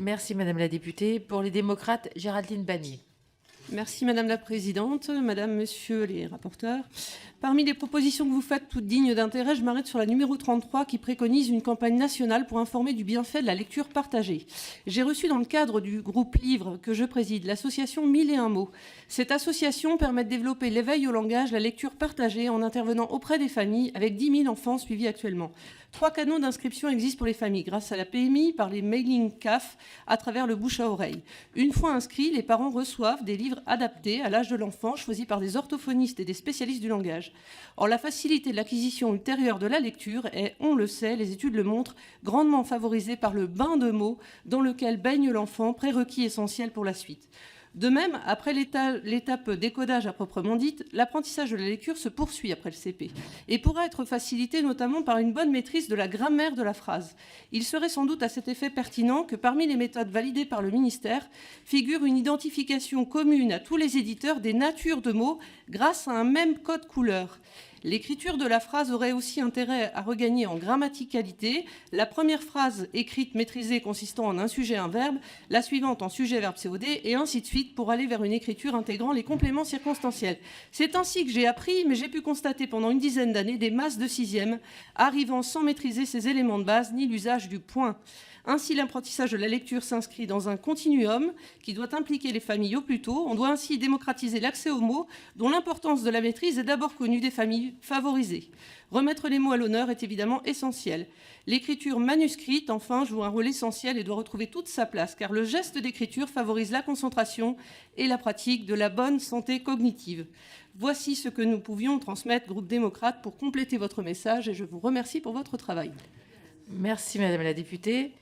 Merci Madame la députée. Pour les démocrates, Géraldine Bannier. Merci Madame la Présidente, Madame, Monsieur les rapporteurs. Parmi les propositions que vous faites, toutes dignes d'intérêt, je m'arrête sur la numéro 33 qui préconise une campagne nationale pour informer du bienfait de la lecture partagée. J'ai reçu dans le cadre du groupe Livre que je préside l'association 1001 mots. Cette association permet de développer l'éveil au langage, la lecture partagée en intervenant auprès des familles avec 10 000 enfants suivis actuellement. 3 canaux d'inscription existent pour les familles grâce à la PMI, par les mailing CAF, à travers le bouche à oreille. Une fois inscrits, les parents reçoivent des livres adaptés à l'âge de l'enfant, choisis par des orthophonistes et des spécialistes du langage. Or, la facilité de l'acquisition ultérieure de la lecture est, on le sait, les études le montrent, grandement favorisée par le bain de mots dans lequel baigne l'enfant, prérequis essentiel pour la suite. De même, après l'étape décodage à proprement dite, l'apprentissage de la lecture se poursuit après le CP et pourra être facilité notamment par une bonne maîtrise de la grammaire de la phrase. Il serait sans doute à cet effet pertinent que parmi les méthodes validées par le ministère figure une identification commune à tous les éditeurs des natures de mots grâce à un même code couleur. L'écriture de la phrase aurait aussi intérêt à regagner en grammaticalité. La première phrase écrite maîtrisée consistant en un sujet, un verbe, la suivante en sujet, verbe, COD, et ainsi de suite pour aller vers une écriture intégrant les compléments circonstanciels. C'est ainsi que j'ai appris, mais j'ai pu constater pendant une dizaine d'années des masses de sixième arrivant sans maîtriser ces éléments de base ni l'usage du point. Ainsi, l'apprentissage de la lecture s'inscrit dans un continuum qui doit impliquer les familles au plus tôt. On doit ainsi démocratiser l'accès aux mots, dont l'importance de la maîtrise est d'abord connue des familles favorisées. Remettre les mots à l'honneur est évidemment essentiel. L'écriture manuscrite, enfin, joue un rôle essentiel et doit retrouver toute sa place, car le geste d'écriture favorise la concentration et la pratique de la bonne santé cognitive. Voici ce que nous pouvions transmettre, groupe démocrate, pour compléter votre message, et je vous remercie pour votre travail. Merci Madame la députée.